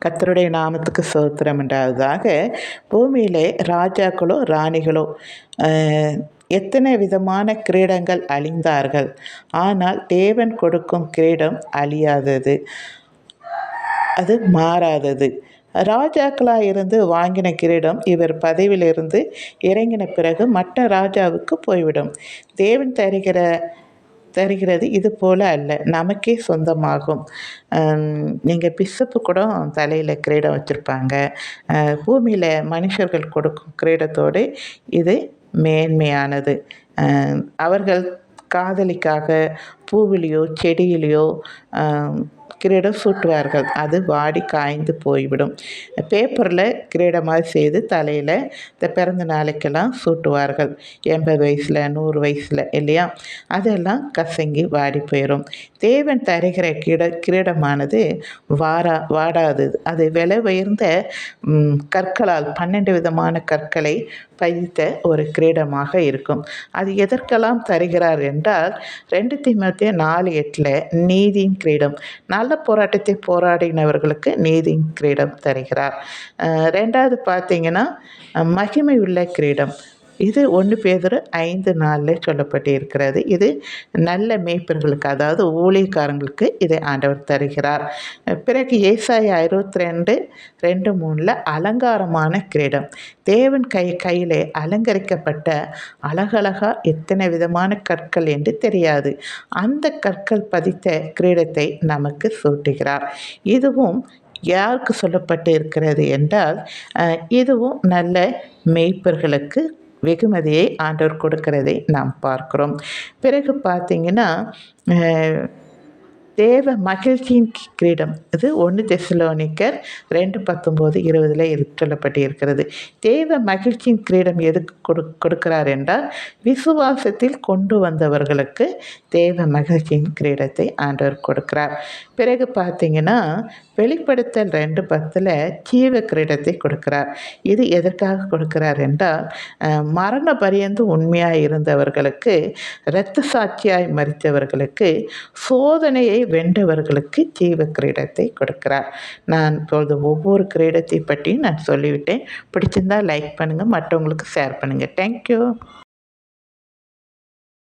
கர்த்தருடைய நாமத்துக்கு ஸ்தோத்திரம் உண்டாவதாக. பூமியிலே ராஜாக்களோ ராணிகளோ எத்தனை விதமான கிரீடங்கள் அழிந்தார்கள். ஆனால் தேவன் கொடுக்கும் கிரீடம் அழியாதது, அது மாறாதது. ராஜாக்களாக இருந்து வாங்கின கிரீடம் இவர் பதவியிலிருந்து இறங்கின பிறகு மற்ற ராஜாவுக்கு போய்விடும். தேவன் தருகிறது இது போல அல்ல, நமக்கே சொந்தமாகும். நீங்கள் பிஷப்பு கூட தலையில் கிரீடம் வச்சுருப்பாங்க. பூமியில் மனுஷர்கள் கொடுக்கும் கிரீடத்தோடு இது மேன்மையானது. அவர்கள் காதலிக்காக பூவிலையோ செடியிலையோ கிரீடம் சூட்டுவார்கள். அது வாடி காய்ந்து போய்விடும். பேப்பரில் கிரீடமாக செய்து தலையில் இந்த பிறந்த நாளைக்கெல்லாம் சூட்டுவார்கள். 80 வயசில் 100 வயசில் இல்லையா, அதெல்லாம் கசங்கி வாடி போயிடும். தேவன் தருகிற கிரீடமானது வாடாதது. அது விலை உயர்ந்த கற்களால் 12 விதமான கற்களை பதித்த ஒரு கிரீடமாக இருக்கும். அது எதற்கெல்லாம் தருகிறார் என்றால் 2 தீமோத்தேயு 4:8 நீதியின் கிரீடம், நல்ல போராட்டத்தை போராடினவர்களுக்கு நீதியின் கிரீடம் தருகிறார். 2வது பார்த்தீங்கன்னா மகிமை உள்ள கிரீடம். இது 1 பேதுரு 5:4 சொல்லப்பட்டு இருக்கிறது. இது நல்ல மேய்ப்பர்களுக்கு, அதாவது ஊழியக்காரங்களுக்கு இதை ஆண்டவர் தருகிறார். பிறகு ஏசாயா 62:2-3 அலங்காரமான கிரீடம். தேவன் கையிலே அலங்கரிக்கப்பட்ட அழகழகா எத்தனை விதமான கற்கள் என்று தெரியாது, அந்த கற்கள் பதித்த கிரீடத்தை நமக்கு சூட்டுகிறார். இதுவும் யாருக்கு சொல்லப்பட்டு இருக்கிறது என்றால், இதுவும் நல்ல மேய்ப்பர்களுக்கு வெகுமதியை ஆண்டவர் கொடுக்கிறதை நாம் பார்க்கிறோம். பிறகு பார்த்தீங்கன்னா தேவ மகிழ்ச்சியின் கிரீடம். இது 1 தெசலோனிக்கர் 2:19-20 சொல்லப்பட்டு இருக்கிறது. தேவ மகிழ்ச்சியின் கிரீடம் எதுக்கு கொடுக்கிறார் என்றால், விசுவாசத்தில் கொண்டு வந்தவர்களுக்கு தேவ மகிழ்ச்சியின் கிரீடத்தை ஆண்டவர் கொடுக்கிறார். பிறகு பார்த்தீங்கன்னா வெளிப்படுத்தல் 2:10 ஜீவ கிரீடத்தை கொடுக்கிறார். இது எதற்காக கொடுக்கிறார் என்றால், மரண பரியந்து உண்மையாக இருந்தவர்களுக்கு, இரத்த சாட்சியாய் மரித்தவர்களுக்கு, சோதனையை வென்றவர்களுக்கு ஜீவ கிரீடத்தை கொடுக்கிறார். நான் இப்பொழுது ஒவ்வொரு கிரீடத்தை பற்றியும் நான் சொல்லிவிட்டேன். பிடிச்சிருந்தால் லைக் பண்ணுங்கள், மற்றவங்களுக்கு ஷேர் பண்ணுங்கள். தேங்க்யூ.